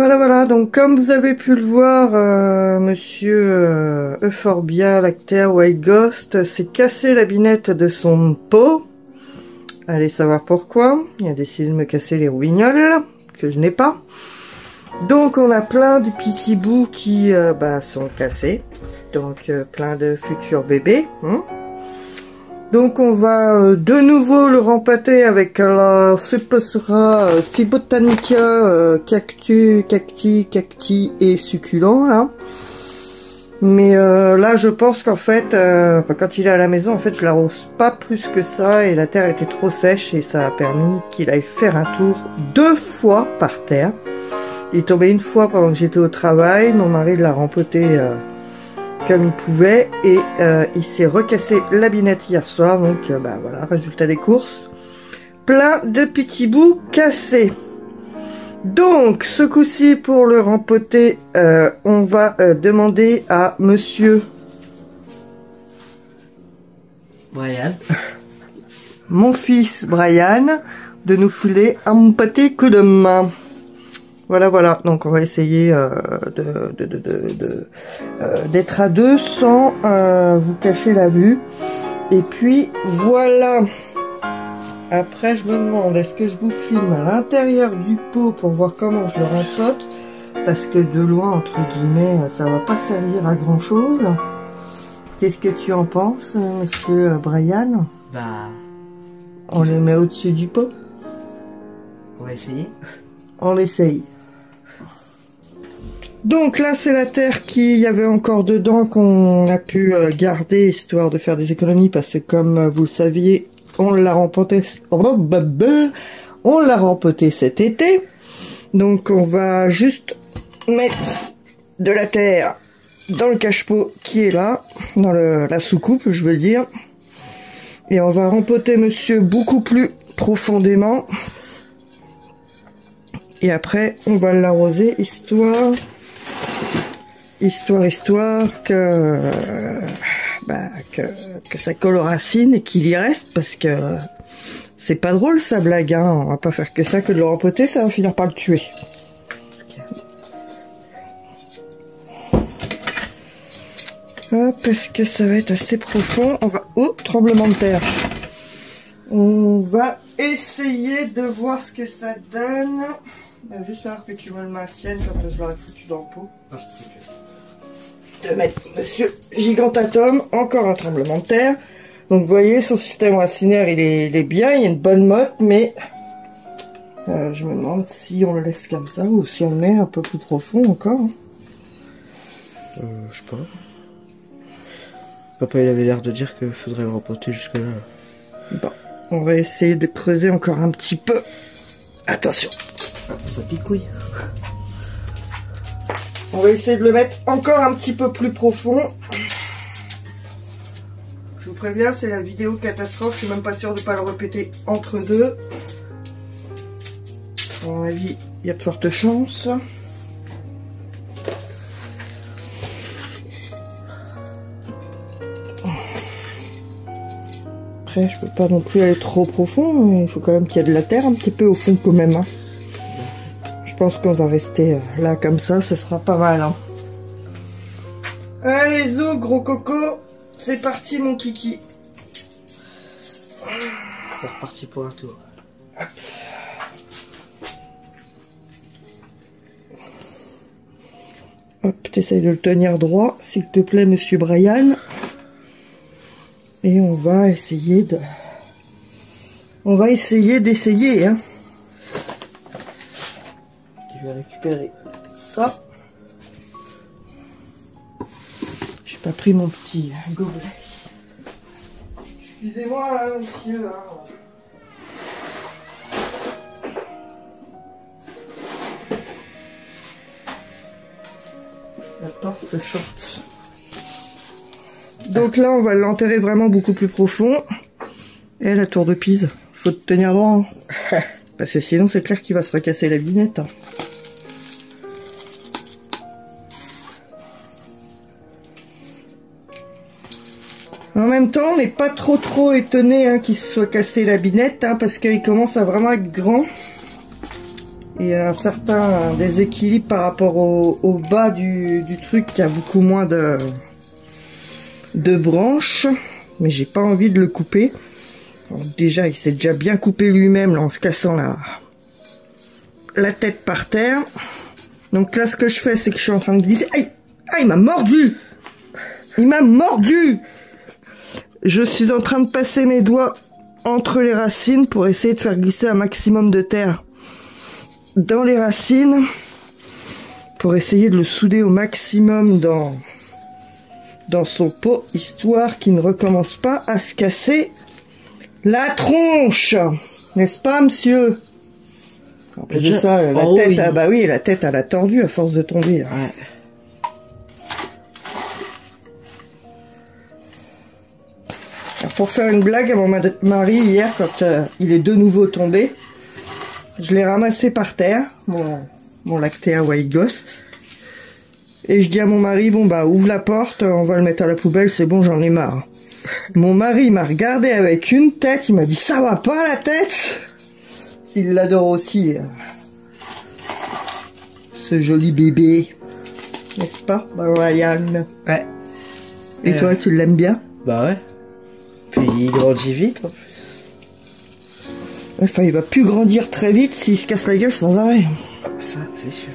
Voilà, voilà, donc comme vous avez pu le voir, monsieur Euphorbia Lactaire White Ghost s'est cassé la binette de son pot. Allez savoir pourquoi. Il a décidé de me casser les roubignoles, que je n'ai pas. Donc on a plein de petits bouts qui sont cassés. Donc plein de futurs bébés. Donc on va de nouveau le remplacer avec la Cepacera Cibotanica cacti et succulent là. Mais là je pense qu'en fait quand il est à la maison en fait je l'arrose pas plus que ça et la terre était trop sèche et ça a permis qu'il aille faire un tour 2 fois par terre. Il est tombé une fois pendant que j'étais au travail, mon mari l'a rempoté comme il pouvait et il s'est recassé la binette hier soir, donc voilà, résultat des courses, plein de petits bouts cassés. Donc ce coup-ci pour le rempoter, on va demander à monsieur Brian, mon fils Brian, de nous filer un petit coup de main. Voilà, voilà, donc on va essayer d'être à deux sans vous cacher la vue. Et puis, voilà. Après, je me demande, est-ce que je vous filme à l'intérieur du pot pour voir comment je le rempote? Parce que de loin, entre guillemets, ça va pas servir à grand-chose. Qu'est-ce que tu en penses, monsieur Brian? On les met au-dessus du pot? On va essayer. On essaye. Donc là c'est la terre qu'il y avait encore dedans qu'on a pu garder histoire de faire des économies parce que comme vous le saviez on l'a rempoté cet été. Donc on va juste mettre de la terre dans le cache-pot qui est là, dans la soucoupe je veux dire. Et on va rempoter monsieur beaucoup plus profondément. Et après on va l'arroser histoire que ça colle aux racines et qu'il y reste parce que c'est pas drôle sa blague, hein. On va pas faire que ça, que de le rempoter, ça va finir par le tuer. Hop, parce que ça va être assez profond. On va... Oh, tremblement de terre. On va essayer de voir ce que ça donne. Il va juste falloir que tu me le maintiennes quand je l'aurai foutu dans le pot. De mettre monsieur Gigantatom, encore un tremblement de terre. Donc vous voyez, son système racinaire il est bien, il y a une bonne motte, mais je me demande si on le laisse comme ça ou si on le met un peu plus profond encore. Je sais pas. Papa il avait l'air de dire qu'il faudrait le rempoter jusque là. Bon, on va essayer de creuser encore un petit peu. Attention. Ça picouille. On va essayer de le mettre encore un petit peu plus profond. Je vous préviens, c'est la vidéo catastrophe. Je suis même pas sûr de ne pas le répéter entre deux. À mon avis, il y a de fortes chances. Après, je peux pas non plus aller trop profond. Il faut quand même qu'il y ait de la terre un petit peu au fond quand même. Je pense qu'on va rester là comme ça, ce sera pas mal. Hein. Allez zo, gros coco, c'est parti mon kiki. C'est reparti pour un tour. Hop. Hop, t'essayes de le tenir droit, s'il te plaît, monsieur Brian. Et on va essayer de... On va essayer d'essayer, hein. Je vais récupérer ça. J'ai pas pris mon petit gobelet. Excusez-moi, hein, monsieur. Hein. La torte short. Donc là, on va l'enterrer vraiment beaucoup plus profond. Et la tour de Pise, faut te tenir droit. Hein. Parce que sinon, c'est clair qu'il va se recasser la binette. Hein. En même temps, on n'est pas trop étonné hein, qu'il se soit cassé la binette, hein, parce qu'il commence à vraiment être grand. il y a un certain déséquilibre par rapport au bas du truc qui a beaucoup moins de branches, mais j'ai pas envie de le couper. Donc déjà il s'est déjà bien coupé lui-même là en se cassant la tête par terre. Donc là ce que je fais c'est que je suis en train de glisser. Aïe, il m'a mordu, il m'a mordu. Je suis en train de passer mes doigts entre les racines pour essayer de faire glisser un maximum de terre dans les racines pour essayer de le souder au maximum dans son pot, histoire qu'il ne recommence pas à se casser la tronche, n'est-ce pas monsieur? En plus de ça, la tête, oui. Ah bah oui, la tête elle a tordu à force de tomber. Ouais. Alors, pour faire une blague à mon mari hier, quand il est de nouveau tombé, je l'ai ramassé par terre, mon Lactea White Ghost. Et je dis à mon mari, bon bah ouvre la porte, on va le mettre à la poubelle, c'est bon, j'en ai marre. Mon mari m'a regardé avec une tête, il m'a dit, ça va pas la tête? Il l'adore aussi, ce joli bébé, n'est-ce pas, Ryan? Ouais. Et toi, tu l'aimes bien? Bah ouais. Puis il grandit vite en plus. Enfin, il va plus grandir très vite s'il se casse la gueule sans arrêt. Ça, c'est sûr.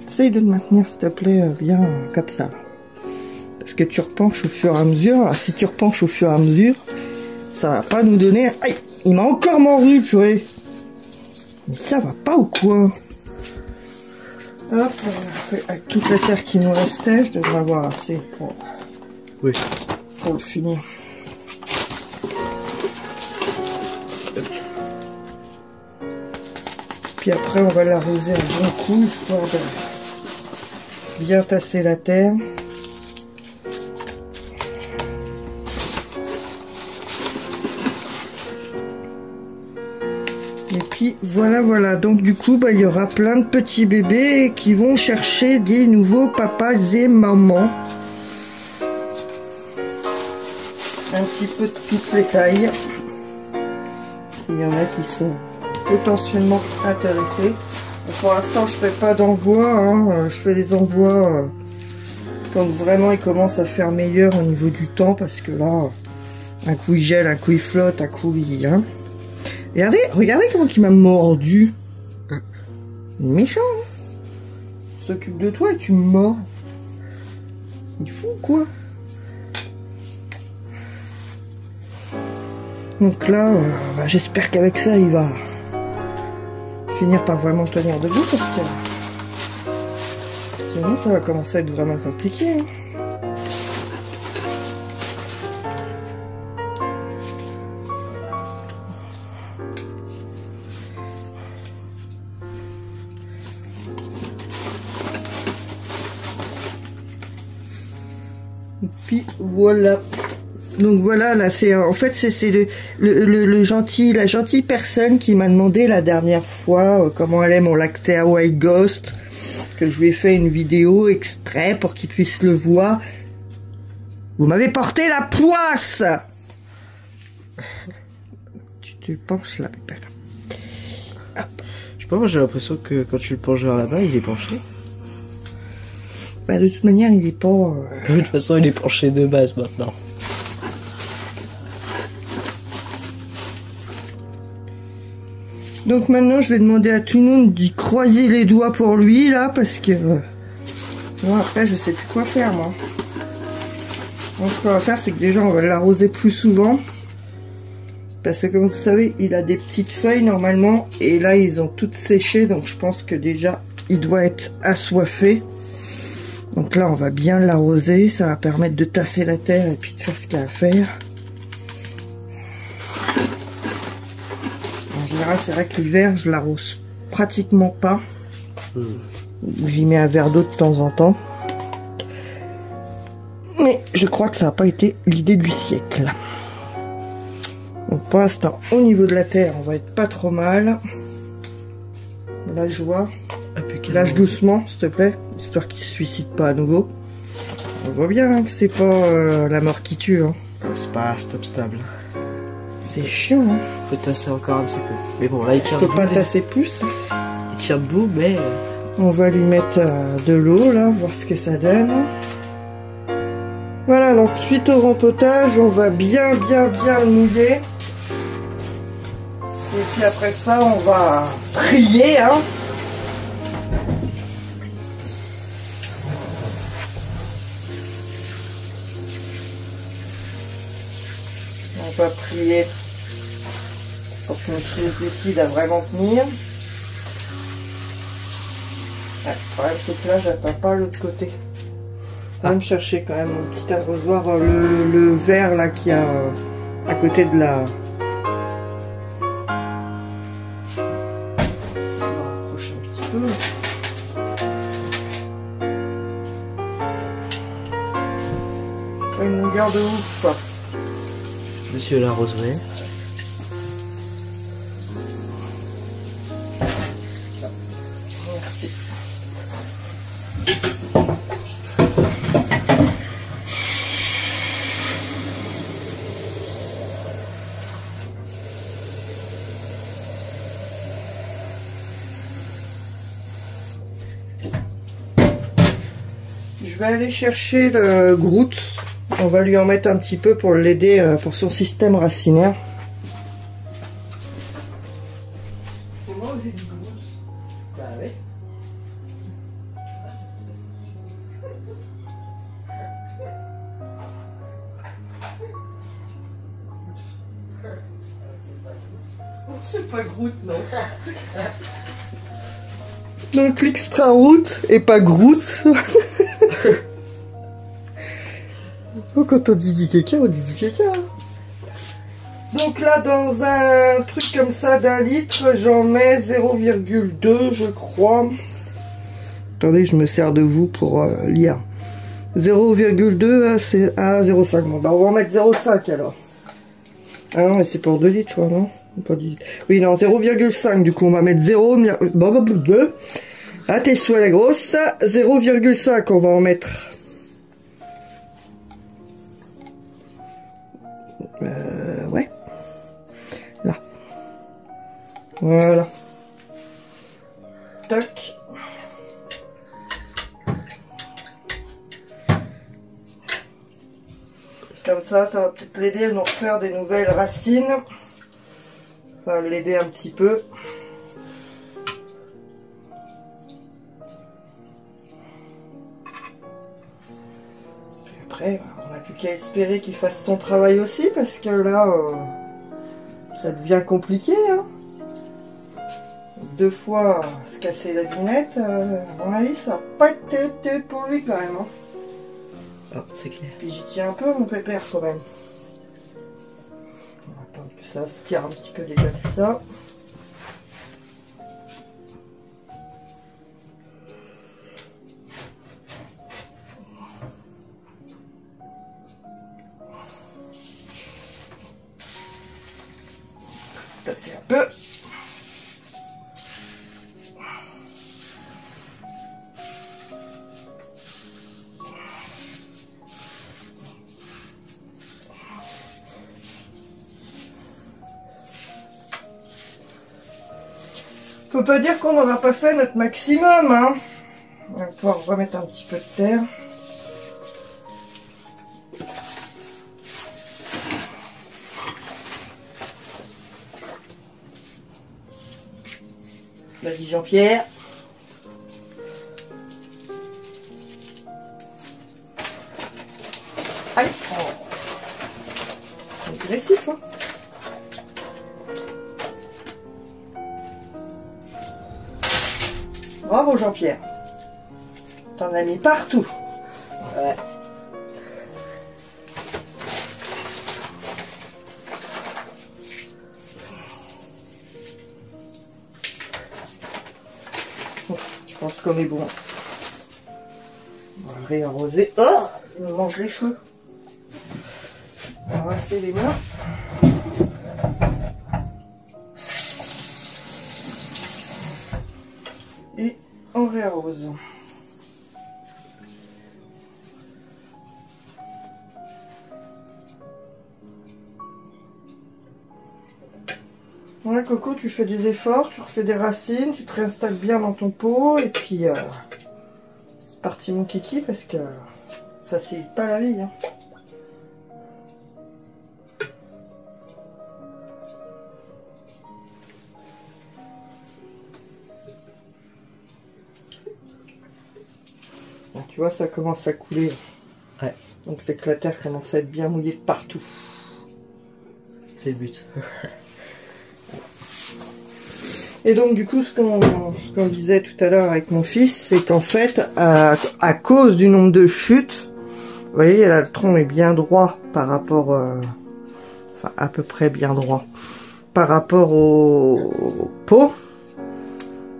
Essaye de te maintenir, s'il te plaît, bien comme ça. Parce que tu repenches au fur et à mesure. Alors, si tu repenches au fur et à mesure, ça va pas nous donner... Aïe, il m'a encore mordu, purée. Mais ça va pas ou quoi? Hop, avec toute la terre qui nous restait, je devrais avoir assez pour le finir. Puis après, on va l'arroser un bon coup, histoire de bien tasser la terre. Et puis voilà. Donc du coup, bah, il y aura plein de petits bébés qui vont chercher des nouveaux papas et mamans. Un petit peu de toutes les tailles. S'il y en a qui sont potentiellement intéressés. Pour l'instant, je fais pas d'envoi. Hein. Je fais des envois quand vraiment il commence à faire meilleur au niveau du temps, parce que là, un coup il gèle, un coup il flotte, un coup il... Hein. Regardez comment il m'a mordu. Méchant. Hein. Il s'occupe de toi et tu me mords. Il est fou quoi. Donc là, bah, j'espère qu'avec ça, il va finir par vraiment tenir debout, parce que sinon ça va commencer à être vraiment compliqué. Hein. Et puis voilà. Donc voilà, là c'est en fait c'est la gentille personne qui m'a demandé la dernière fois comment allait mon Lactea White Ghost, que je lui ai fait une vidéo exprès pour qu'il puisse le voir. Vous m'avez porté la poisse. Tu te penches là, pépère. Je sais pas, moi j'ai l'impression que quand tu le penches vers là-bas, il est penché. Bah de toute manière, il est pas... De toute façon, il est penché de base maintenant. Donc maintenant, je vais demander à tout le monde d'y croiser les doigts pour lui, là, parce que... Bon, après, je sais plus quoi faire, moi. Donc, ce qu'on va faire, c'est que déjà, on va l'arroser plus souvent. Parce que, comme vous savez, il a des petites feuilles, normalement. Et là, ils ont toutes séché, donc je pense que déjà, il doit être assoiffé. Donc là, on va bien l'arroser. Ça va permettre de tasser la terre et puis de faire ce qu'il y a à faire. En général, c'est vrai que l'hiver, je l'arrose pratiquement pas. J'y mets un verre d'eau de temps en temps. Mais je crois que ça n'a pas été l'idée du siècle. Donc pour l'instant, au niveau de la terre, on va être pas trop mal. Là, je vois. Lâche doucement, s'il te plaît, histoire qu'il se suicide pas à nouveau. On voit bien hein, que c'est pas la mort qui tue. Hein. C'est pas stop stable. C'est chiant, hein. Faut tasser encore un petit peu. Mais bon, là il tient Faut debout. pas tasser plus. Il tient debout, mais... On va lui mettre de l'eau, là, voir ce que ça donne. Voilà, donc suite au rempotage, on va bien le mouiller. Et puis après ça, on va trier, hein. On va prier pour que notre glucide a vraiment tenir. Ouais, le problème c'est que là j'atteins pas l'autre côté. On va me chercher quand même un petit arrosoir, le verre là qui a à côté de la... On va rapprocher un petit peu. Pas une longueur de ouf quoi. Monsieur l'arroserait. Merci. Je vais aller chercher le Groot. On va lui en mettre un petit peu pour l'aider pour son système racinaire. C'est moi j'ai dit Groot. Bah oui. C'est pas Groot, non. Donc l'extra root et pas Groot. Oh, quand on dit du caca, on dit du caca. Donc là, dans un truc comme ça d'un litre, j'en mets 0,2, je crois. Attendez, je me sers de vous pour lire. 0,2 à 0,5. Bon, bah, on va en mettre 0,5 alors. Ah non, mais c'est pour 2 litres, je crois, non? Pas 10 litres. Oui, non, 0,5. Du coup, on va mettre 0,2. À tes souhaits, la grosse. 0,5, on va en mettre. Ouais. Là. Voilà. Tac. Comme ça va peut-être l'aider à nous refaire des nouvelles racines. Ça va l'aider un petit peu. Puis après, on n'a plus qu'à espérer qu'il fasse son travail aussi, parce que là, ça devient compliqué. Hein. 2 fois se casser la vinette, à mon avis, ça n'a pas été pour lui quand même. Hein. Oh, c'est clair. Puis j'y tiens un peu, mon pépère, quand même. On va attendre que ça aspire un petit peu déjà tout ça. Tasser un peu. Faut pas dire qu'on n'aura pas fait notre maximum, hein. On va pouvoir remettre un petit peu de terre. Vas-y Jean-Pierre. Aïe. Oh. C'est agressif, hein. Bravo Jean-Pierre. T'en as mis partout. Ouais. Je pense qu'on est bon. On va réarroser. Oh, il me mange les cheveux. On va rincer les mains. Et on réarrose. Ouais, Coco, tu fais des efforts, tu refais des racines, tu te réinstalles bien dans ton pot, et puis c'est parti mon kiki, parce que ça facilite pas la vie. Hein. Là, tu vois, ça commence à couler. Ouais. Donc c'est que la terre commence à être bien mouillée de partout. C'est le but. Et donc du coup, ce qu'on disait tout à l'heure avec mon fils, c'est qu'en fait, à cause du nombre de chutes, vous voyez, là, le tronc est bien droit par rapport, enfin à peu près bien droit, par rapport au pot.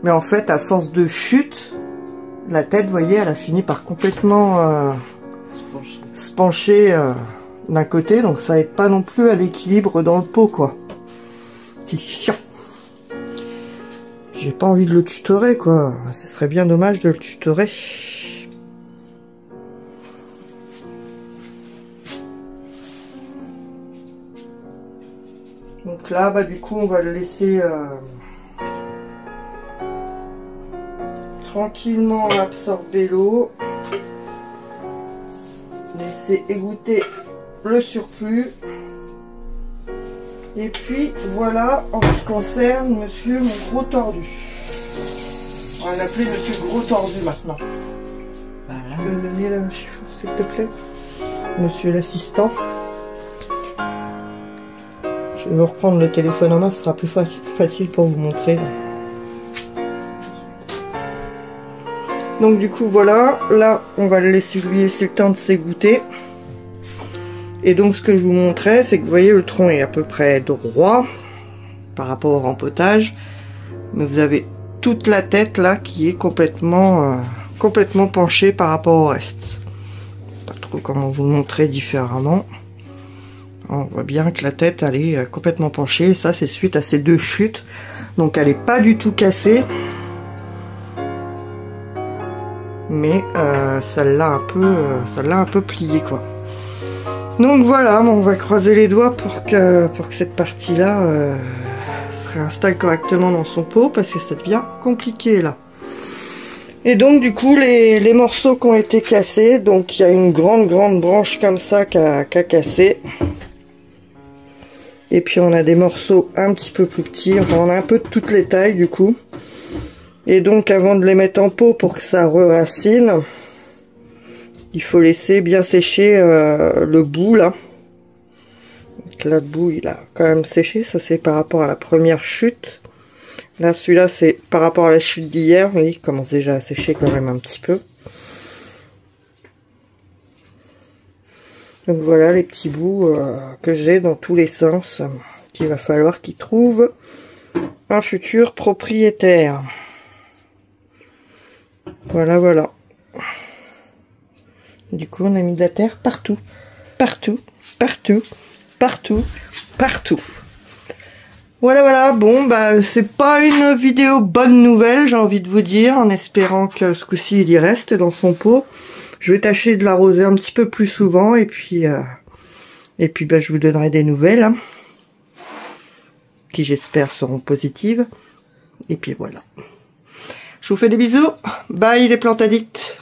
Mais en fait, à force de chute, la tête, vous voyez, elle a fini par complètement se pencher d'un côté, donc ça aide pas non plus à l'équilibre dans le pot, quoi. C'est chiant. J'ai pas envie de le tutorer, quoi. Ce serait bien dommage de le tutorer. Donc là, bah du coup, on va le laisser tranquillement absorber l'eau. Laisser égoutter le surplus. Et puis voilà en ce qui concerne monsieur mon gros tordu. On va l'appeler monsieur gros tordu maintenant. Voilà. Tu peux me donner le chiffon s'il te plaît, monsieur l'assistant. Je vais vous reprendre le téléphone en main, ce sera plus facile pour vous montrer. Donc du coup voilà, là on va le laisser lui laisser le temps de s'égoutter. Et donc ce que je vous montrais, c'est que vous voyez le tronc est à peu près droit par rapport au rempotage, mais vous avez toute la tête là qui est complètement penchée par rapport au reste. Pas trop comment vous montrer différemment. On voit bien que la tête elle est complètement penchée, et ça c'est suite à ces deux chutes, donc elle est pas du tout cassée, mais ça l'a un peu plié quoi. Donc voilà, on va croiser les doigts pour que cette partie-là se réinstalle correctement dans son pot, parce que ça devient compliqué là. Et donc du coup, les morceaux qui ont été cassés, donc il y a une grande branche comme ça qui a cassé. Et puis on a des morceaux un petit peu plus petits, enfin on a un peu de toutes les tailles du coup. Et donc avant de les mettre en pot pour que ça re-racine, il faut laisser bien sécher le bout là. Donc là le bout il a quand même séché, ça c'est par rapport à la première chute. Là celui-là c'est par rapport à la chute d'hier, oui, il commence déjà à sécher quand même un petit peu. Donc voilà les petits bouts que j'ai dans tous les sens, qu'il va falloir qu'ils trouvent un futur propriétaire. Voilà, voilà. Du coup, on a mis de la terre partout. Partout, partout, partout, partout. Voilà, voilà. Bon, bah, c'est pas une vidéo bonne nouvelle, j'ai envie de vous dire, en espérant que ce coup-ci, il y reste dans son pot. Je vais tâcher de l'arroser un petit peu plus souvent, et puis bah, je vous donnerai des nouvelles, hein, qui j'espère seront positives. Et puis voilà. Je vous fais des bisous. Bye les plantes addicts.